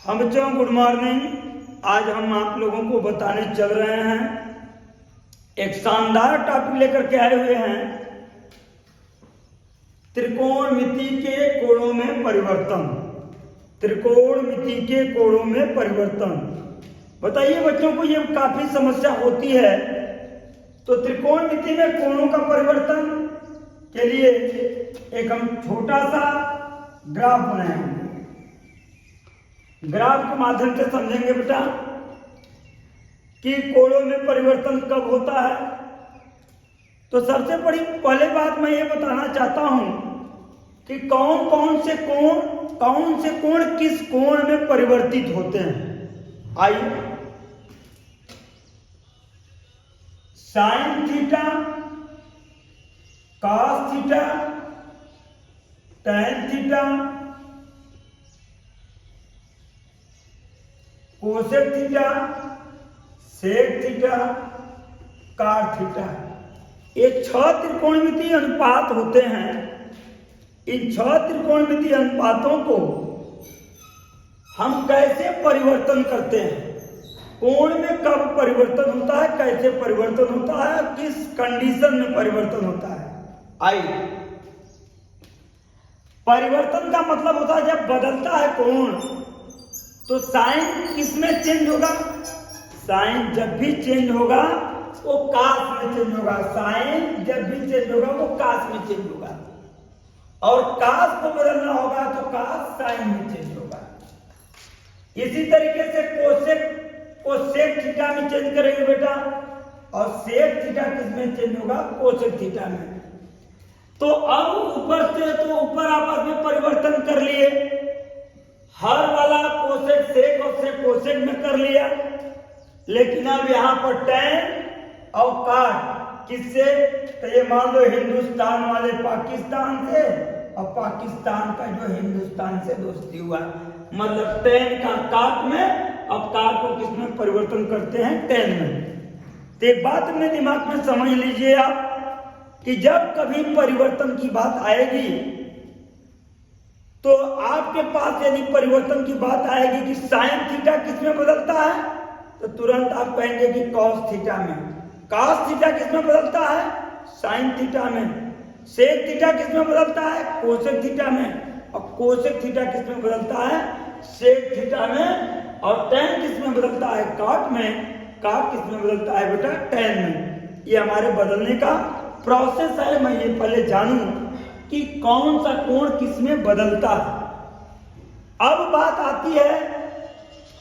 हम बच्चों good morning. आज हम आप लोगों को बताने चल रहे हैं, एक शानदार टॉपिक लेकर के आए हुए हैं, त्रिकोणमिति के कोणों में परिवर्तन। त्रिकोणमिति के कोणों में परिवर्तन। बताइए बच्चों को ये काफी समस्या होती है, तो त्रिकोणमिति में कोणों का परिवर्तन के लिए एक हम छोटा सा ग्राफ बनाएंगे। ग्राफ के माध्यम से समझेंगे बेटा कि कोणों में परिवर्तन कब होता है। तो सबसे बड़ी पहले बात मैं ये बताना चाहता हूं कि कौन से कोण किस कोण में परिवर्तित होते हैं। आइए, sine theta, cos theta, tan theta, cosec theta, sec theta, cot theta, ये 6 त्रिकोणमितीय अनुपात होते हैं। इन 6 त्रिकोणमितीय अनुपातों को हम कैसे परिवर्तन करते हैं, कोण में कब परिवर्तन होता है, कैसे परिवर्तन होता है, किस कंडीशन में परिवर्तन होता है। आइए, परिवर्तन का मतलब होता है जब बदलता है कोण, तो साइन किस में चेंज होगा। साइन जब भी चेंज होगा वो कास में चेंज होगा। साइन जब भी चेंज होगा वो कास में चेंज होगा, और कास को बदलना होगा तो कास साइन में चेंज होगा। इसी तरीके से कोसेक थीटा में चेंज करेंगे बेटा, और सेक थीटा किस में चेंज होगा, कोसेक थीटा में। तो अब ऊपर से तो ऊपर आपस में परिवर्तन कर लिए, हर वाला कोसेक सेक और सेक कोसेक में कर लिया, लेकिन अब यहां पर टैन और कॉट किससे, तो ये मान लो हिंदुस्तान वाले पाकिस्तान से और पाकिस्तान का जो हिंदुस्तान से दोस्ती हुआ, मतलब टैन का कॉट में, अब कॉट को किस में परिवर्तन करते हैं, टैन में। तो एक बात अपने दिमाग में समझ लीजिए आप कि जब कभी परिवर्तन की बात आएगी तो आपके पास यदि परिवर्तन की बात आएगी कि साइन थीटा किस में बदलता है, तो तुरंत आप कहेंगे कि कॉस थीटा में। कॉस थीटा किस में बदलता है, साइन थीटा में। सेक थीटा किस में बदलता है, कोसेक थीटा में। और कोसेक थीटा किस में बदलता है, सेक थीटा में। और टैन किस में बदलता है, कॉट में। कॉट किस में बदलता है बेटा, टैन में। ये हमारे बदलने का प्रोसेस है। मैं ये पहले जानूं कि कौन सा कोण किस में बदलता है। अब बात आती है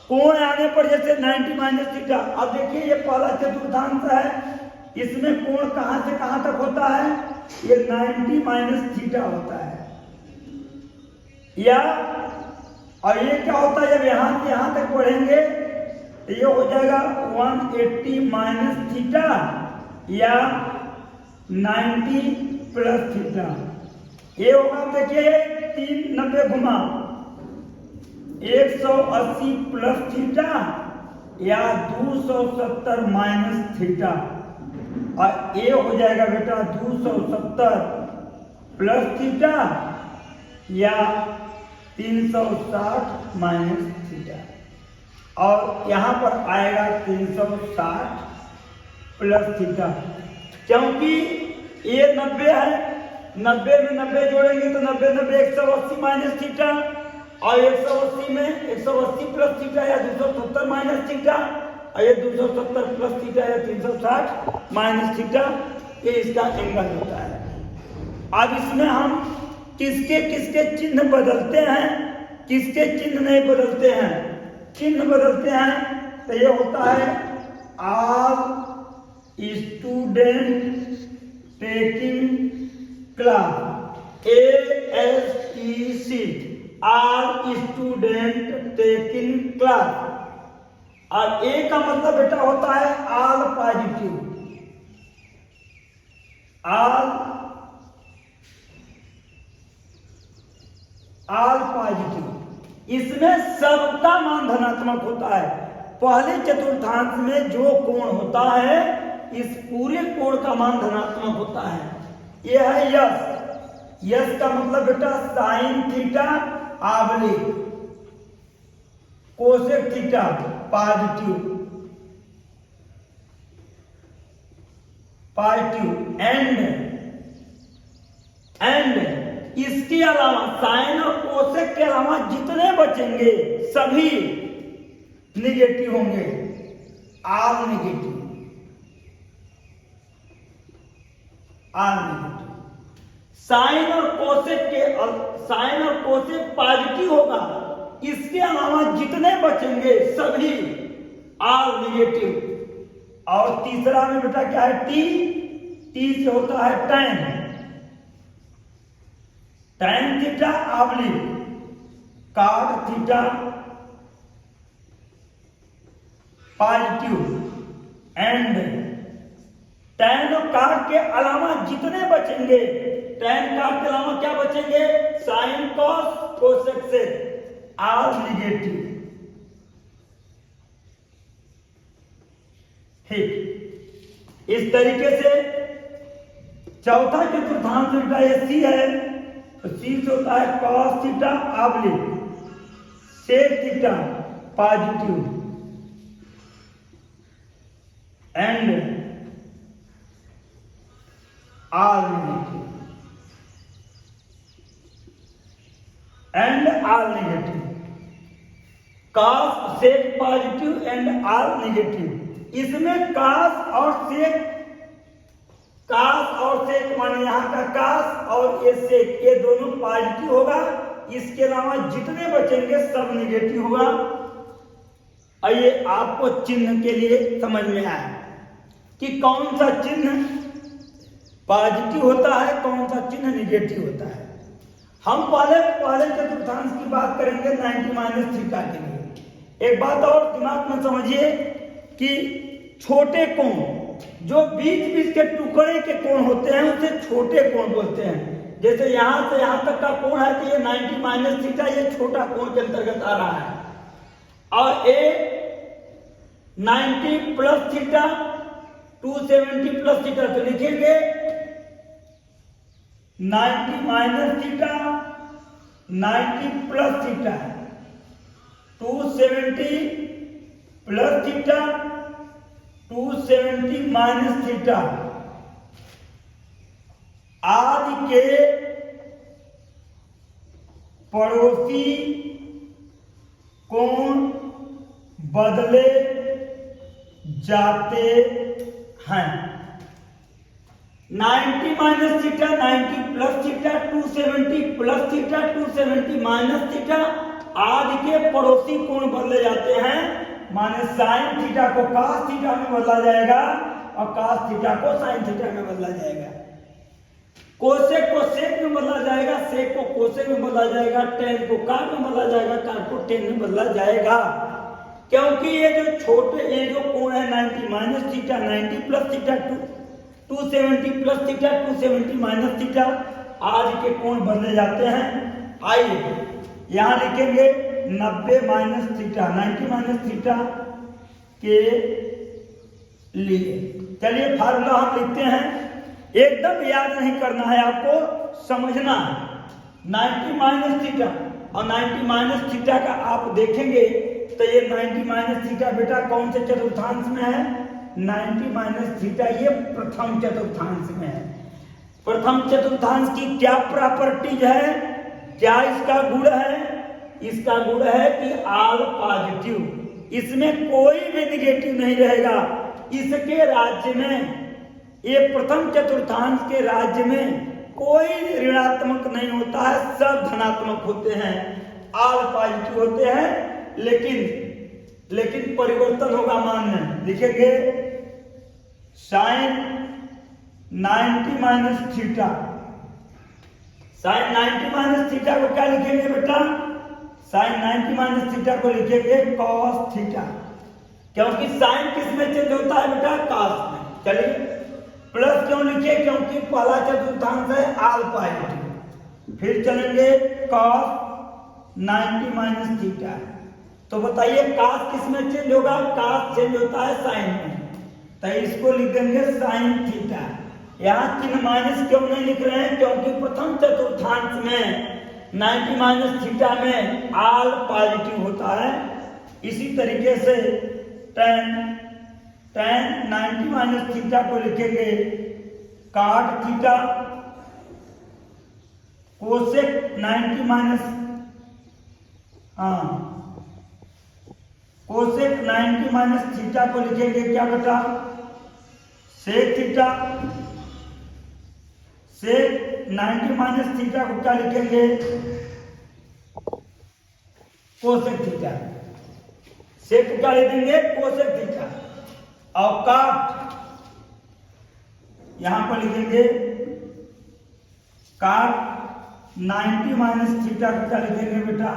कोण आने पर, जैसे 90 माइनस थीटा। अब देखिए ये पहला चतुर्थांश है, इसमें कोण कहां से कहां तक होता है, ये 90 माइनस थीटा होता है। या और ये क्या होता है, जब यहां से यहां तक बढ़ेंगे तो ये हो जाएगा 180 माइनस थीटा या 90 प्लस थीटा। ये होगा, देखिए 390 घुमा 180 प्लस थीटा या 270 माइनस थीटा। और ये हो जाएगा बेटा 270 प्लस थीटा या 360 माइनस थीटा। और यहां पर आएगा 360 प्लस थीटा, क्योंकि ये 90 है, 90 में 90 जोड़ेंगे तो 90 180 माइनस थीटा, और 180 में 180 प्लस थीटा या 270 माइनस थीटा, और ये 270 प्लस थीटा या 360 माइनस थीटा, ये इसका एंगल होता है। अब इसमें हम किसके किसके चिन्ह बदलते हैं, किसके चिन्ह नहीं बदलते हैं। चिन्ह बदलते हैं तो ये होता है all student taking class, ASTC, all student taking class. और ए का मतलब बेटा होता है ऑल पॉजिटिव, ऑल पॉजिटिव। इसमें सबका मान धनात्मक होता है। पहले चतुर्थांश में जो कोण होता है, इस पूरे कोण का मान धनात्मक होता है। यह है यस। यस का मतलब बेटा sine theta oblique cosec theta positive and इसके अलावा साइन और कोसेक के अलावा जितने बचेंगे सभी निगेटिव होंगे, ऑल निगेटिव। साइन और कोसेक पॉजिटिव होगा, इसके अलावा जितने बचेंगे सभी ऑल निगेटिव। और तीसरा में बेटा क्या है, टी से होता है tan theta oblique cot theta positive and tan और cot के अलावा जितने बचेंगे, tan cot के अलावा क्या बचेंगे, साइन कॉस कोसेक से ऑल निगेटिव। ठीक, इस तरीके से चौथा चतुर्थांश बेटा ये सी है, तो सी से होता है cos theta oblique sec theta positive and all negative cos sec positive and all negative. इसमें कास और सेक माने यहाँ का कास और ये सेक, ये दोनों पॉजिटिव होगा, इसके अलावा जितने बचेंगे सब निगेटिव होगा। आइए आपको चिन्ह के लिए समझ में आए कि कौन सा चिन्ह पॉजिटिव होता है, कौन सा चिन्ह निगेटिव होता है। हम पहले चतुर्थांश की बात करेंगे 90 माइनस थीटा के लिए। एक बात और दिमाग में समझिए कि छोटे कोण, जो बीच के टुकड़े के कोण होते हैं उसे छोटे कोण बोलते हैं। जैसे यहां से यहां तक का कोण है तो ये 90 माइनस थीटा, ये छोटा कोण के अंतर्गत आ रहा है। और ए 90 प्लस थीटा 270 प्लस थीटा, तो लिखेंगे 90 minus theta 90 plus theta 270 plus theta 270 minus theta आदि के पड़ोसी कोण बदले जाते हैं। 90 minus theta 90 plus theta 270 plus theta 270 minus theta आदि के पड़ोसी कोण बदले जाते हैं। माने साइन थीटा को cos थीटा में बदला जाएगा और cos थीटा को साइन थीटा में बदला जाएगा। कोसेक को सेक में बदला जाएगा, सेक को कोसेक में बदला जाएगा, tan को cot में बदला जाएगा, cot को tan में बदला जाएगा। क्योंकि ये जो कोण है 90 minus theta 90 plus theta 270 plus theta 270 minus theta आज के कोण बदले जाते हैं। आइए यहां लिखेंगे 90 माइनस थीटा 90 माइनस थीटा के लिए। चलिए फार्मूला हम लिखते हैं, एकदम याद नहीं करना है, आपको समझना है। 90 माइनस थीटा और 90 माइनस थीटा का आप देखेंगे तो ये 90 माइनस थीटा बेटा कौन से चतुर्थांश में है, 90 माइनस थीटा ये प्रथम चतुर्थांश में है। प्रथम चतुर्थांश की क्या प्रॉपर्टीज है, क्या इसका गुण है, इसका गुण है कि ऑल पॉजिटिव, इसमें कोई भी निगेटिव नहीं रहेगा। इसके राज्य में, ये प्रथम चतुर्थांश के राज्य में कोई ऋणात्मक नहीं होता है, सब धनात्मक होते हैं, ऑल पॉजिटिव होते हैं। लेकिन परिवर्तन होगा मान में, लिखेंगे sine 90 minus theta, sine 90 minus theta को क्या लिखेंगे बेटा, साइन 90 माइनस थीटा को लिखेंगे cos थीटा, क्योंकि साइन किस में चेंज होता है बेटा, cos में। चलिए प्लस क्यों लिखे, क्योंकि पहला चतुर्थांश है ऑल पॉजिटिव। फिर चलेंगे cos 90 माइनस थीटा, तो बताइए cos किस में चेंज होगा, cos चेंज होता है साइन में, तो इसको लिख देंगे साइन थीटा। यहाँ चिन्ह माइनस क्यों नहीं लिख रहे हैं, क्योंकि प्रथम चतुर्थांश में 90 माइनस थीटा में ऑल पॉजिटिव होता है, इसी तरीके से tan 90 माइनस थीटा को लिखेंगे cot theta, cosec 90 minus cosec 90 minus theta को लिखेंगे क्या बेटा, सेक थीटा। सेक 90 माइनस थीटा को क्या लिखेंगे, कोसेक थीटा। सेक को क्या लिखेंगे, कोसेक थीटा। और काट यहां पर लिखेंगे काट 90 माइनस थीटा को क्या लिखेंगे बेटा,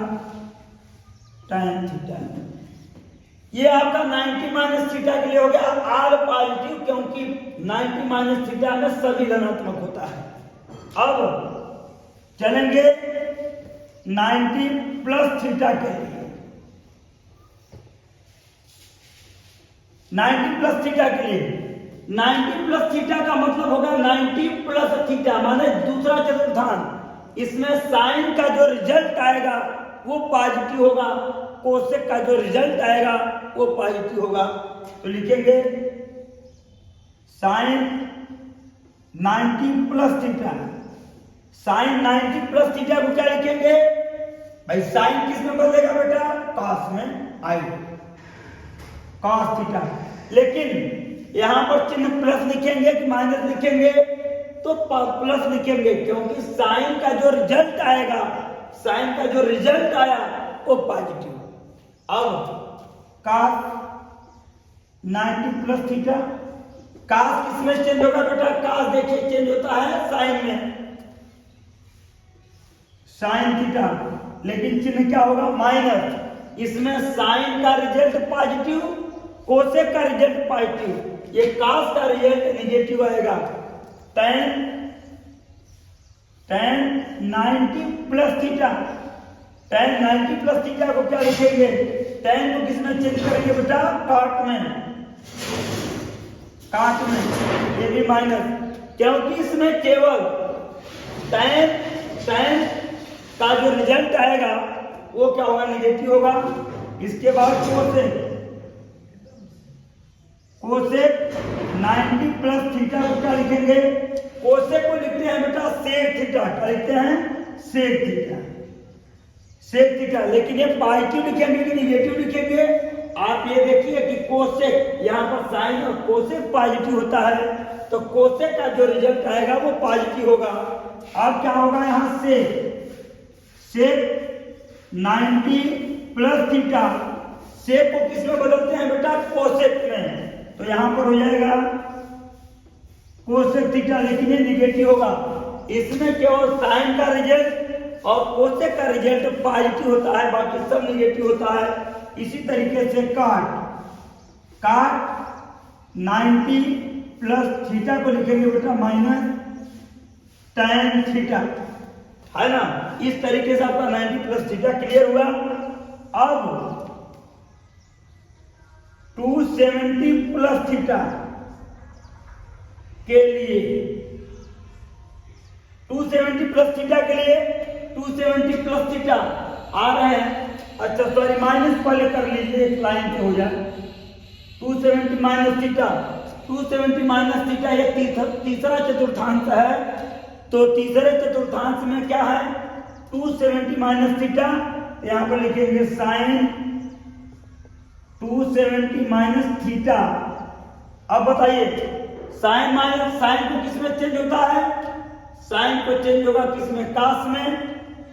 tan थीटा। ये आपका 90 माइनस थीटा के लिए हो गया आर पॉजिटिव, क्योंकि 90 माइनस थीटा में सभी धनात्मक होता है। अब चलेंगे 90 प्लस थीटा के लिए। 90 प्लस थीटा के लिए 90 प्लस थीटा का मतलब होगा 90 प्लस थीटा माने दूसरा चतुर्थांश। इसमें साइन का जो रिजल्ट आएगा वो पॉजिटिव होगा, कोसेक का जो रिजल्ट आएगा वो पॉजिटिव होगा। तो लिखेंगे sine 90 plus theta. Sine 90 plus theta को क्या लिखेंगे भाई, साइन किस में बदलेगा बेटा, कॉस में आएगा, कॉस थीटा। लेकिन यहां पर चिन्ह प्लस लिखेंगे कि माइनस लिखेंगे, तो प्लस लिखेंगे, क्योंकि साइन का जो रिजल्ट आएगा, साइन का जो रिजल्ट आया वो पॉजिटिव। अब cos 90 प्लस थीटा, cos किसमें चेंज होगा बेटा, cos देखिए चेंज होता है साइन में, साइन थीटा। लेकिन चिन्ह क्या होगा, माइनस। इसमें साइन का रिजल्ट पॉजिटिव, कोसेक का रिजल्ट पॉजिटिव, ये cos का रिजल्ट निगेटिव आएगा। tan 90 plus theta, tan 90 plus theta को क्या लिखेंगे, tan को किसमें चेंज करेंगे बेटा, cot में, cot में, ये भी माइनस, क्योंकि इसमें केवल tan का जो रिजल्ट आएगा वो क्या होगा, निगेटिव होगा। इसके बाद कोसेक 90 प्लस थीटा को क्या लिखेंगे, कोसेक को लिखते हैं बेटा सेक थीटा, क्या लिखते हैं, सेक थीटा, सेक थीटा। लेकिन ये पॉजिटिव लिखेंगे कि निगेटिव लिखेंगे, आप ये देखिए कि कोसेक यहाँ पर साइन और कोसेक पॉजिटिव होता है, तो कोसेक का जो रिजल्ट आएगा वो पॉजिटिव होगा। अब क्या होगा यहाँ से सेक 90 प्लस थीटा, सेक को किस में बदलते हैं बेटा, कोसेक में, तो यहां पर हो जाएगा कोसेक थीटा, लेकिन ये निगेटिव होगा। इसमें केवल साइन का रिजल्ट और कोसेक का रिजल्ट पॉजिटिव होता है, बाकी सब निगेटिव होता है। इसी तरीके से काट 90 प्लस थीटा को लिखेंगे बेटा माइनस tan थीटा, है ना। इस तरीके से आपका 90 प्लस थीटा क्लियर हुआ। अब 270 प्लस थीटा के लिए 270 प्लस थीटा के लिए 270 प्लस थीटा आ रहे हैं, अच्छा सॉरी माइनस पहले कर लीजिए, एक लाइन से हो जाए। 270 माइनस थीटा, 270 माइनस थीटा ये तीसरा चतुर्थांश है, तो तीसरे चतुर्थांश में क्या है 270 माइनस थीटा, यहां पर लिखेंगे साइन 270 माइनस थीटा। अब बताइए साइन माइनस साइन को किसमें चेंज होता है, साइन को चेंज होगा किसमें, कॉस में,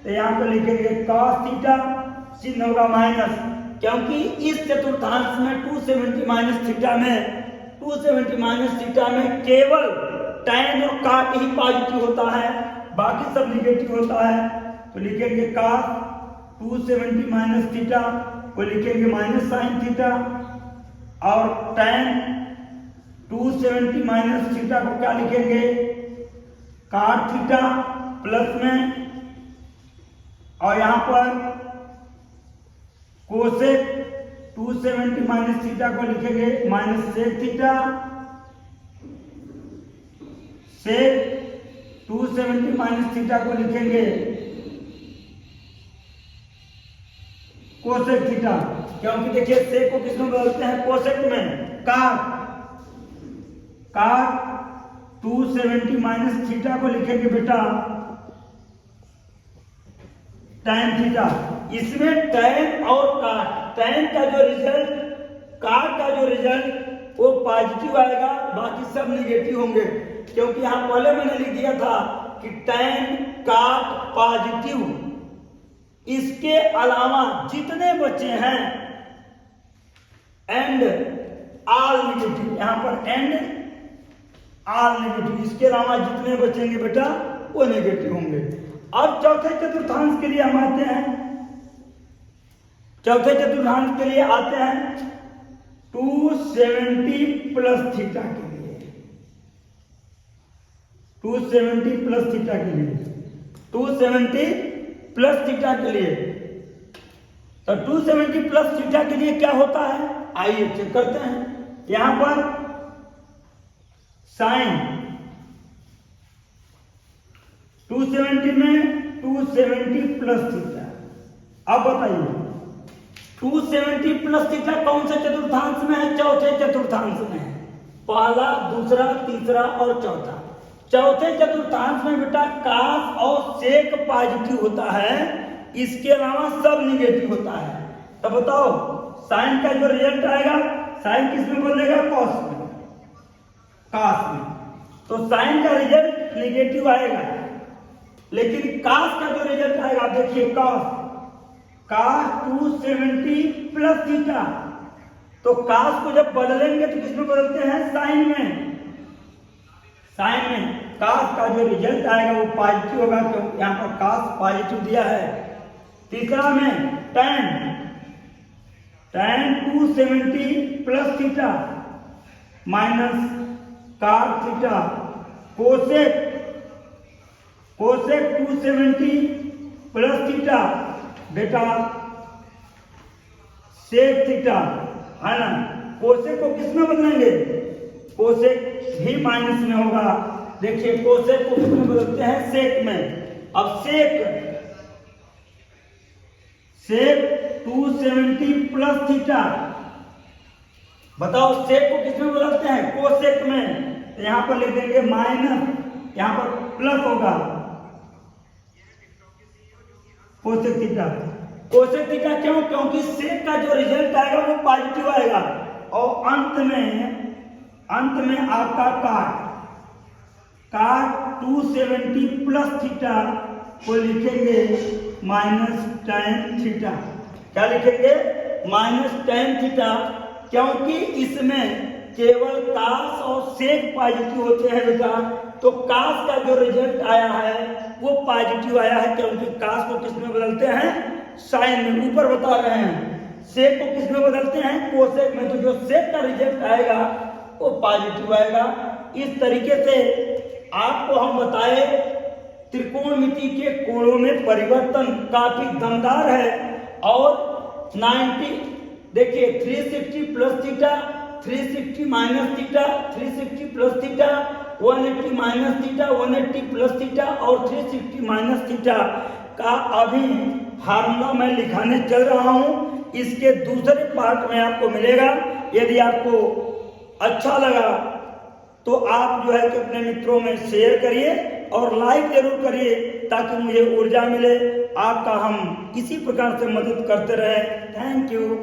तो यहां पर लिखेंगे कॉस थीटा, चिन्ह होगा माइनस, क्योंकि इस चतुर्थांश में 270 माइनस थीटा में 270 माइनस थीटा में केवल tan और cot ही पॉजिटिव होता है, बाकी सब निगेटिव होता है। तो लिखेंगे cos 270 माइनस थीटा को लिखेंगे माइनस साइन थीटा, और tan 270 माइनस थीटा को क्या लिखेंगे, cot थीटा प्लस में, और यहां पर कोसेक 270 माइनस थीटा को लिखेंगे माइनस सेक थीटा, सेक 270 माइनस थीटा को लिखेंगे कोसेक थीटा, क्योंकि देखिए सेक को किसमें बदलते हैं, कोसेक में। काट 270 माइनस थीटा को लिखेंगे बेटा tan थीटा। इसमें tan और काट, tan का जो रिजल्ट, काट का जो रिजल्ट वो पॉजिटिव आएगा, बाकी सब निगेटिव होंगे, क्योंकि यहां पहले मैंने लिख दिया था कि tan काट पॉजिटिव, इसके अलावा जितने बचे हैं एंड ऑल नेगेटिव, यहां पर एंड ऑल नेगेटिव, इसके अलावा जितने बचेंगे बेटा वो नेगेटिव होंगे। अब चौथे चतुर्थांश के लिए हम आते हैं, चौथे चतुर्थांश के लिए आते हैं 270 प्लस थीटा के लिए, 270 प्लस थीटा के लिए, 270 प्लस थीटा के लिए। तो 270 प्लस थीटा के लिए क्या होता है, आइए चेक करते हैं। यहां पर साइन 270 में 270 प्लस थीटा। अब बताइए 270 प्लस थीटा कौन से चतुर्थांश में है, चौथे चतुर्थांश में है। पहला, दूसरा, तीसरा और चौथा। चौथे चतुर्थांश में बेटा कास और सेक पॉजिटिव होता है, इसके अलावा सब निगेटिव होता है। तो बताओ साइन का जो रिजल्ट आएगा, साइन किस में बदलेगा, कॉस में, कास में। तो साइन का रिजल्ट निगेटिव आएगा, लेकिन कास का जो रिजल्ट आएगा, देखिए कास 270 प्लस थीटा। तो कास को जब बदलेंगे तो किसमें बदलते हैं, साइन में। साइन में कास का जो रिजल्ट आएगा वो पॉजिटिव होगा, क्योंकि यहां पर कास पॉजिटिव दिया है। तीसरा में tan 270 plus theta minus cos theta, cosec 270 plus theta बेटा सेक थीटा, है ना। कोसेक को किसमें बदलेंगे, कोसेक भी माइनस में होगा। देखिए कोसेक को किसमें बदलते हैं, सेक में। अब सेक 270 प्लस थीटा, बताओ सेक को किसमें बदलते हैं, कोसेक में। तो यहां पर लिख देंगे माइनस, यहां पर प्लस होगा, कोसेक थीटा। कोसेक थीटा क्यों, क्योंकि सेक का जो रिजल्ट आएगा वो पॉजिटिव आएगा। और अंत में आपका काट 270 प्लस थीटा को लिखेंगे माइनस tan थीटा। क्या लिखेंगे, माइनस tan थीटा, क्योंकि इसमें केवल कास और सेक पॉजिटिव होते हैं बेटा। तो कास का जो रिजल्ट आया है वो पॉजिटिव आया है, क्योंकि कास को किसमें बदलते हैं, साइन में। ऊपर बता रहे हैं सेक को किसमें बदलते हैं, कोसेक में। तो जो सेक का रिजल्ट आएगा वो पॉजिटिव आएगा। इस तरीके से आपको हम बताए त्रिकोणमिति के कोणों में परिवर्तन काफी दमदार है। और 90 देखिए 360 plus theta, 360 minus theta, 360 plus theta, 180 minus theta, 180 plus theta और 360 माइनस थीटा का अभी फार्मूला मैं लिखाने चल रहा हूं। इसके दूसरे पार्ट में आपको मिलेगा। यदि आपको अच्छा लगा तो आप जो है कि अपने मित्रों में शेयर करिए और लाइक जरूर करिए, ताकि मुझे ऊर्जा मिले। आपका हम इसी प्रकार से मदद करते रहे। Thank you.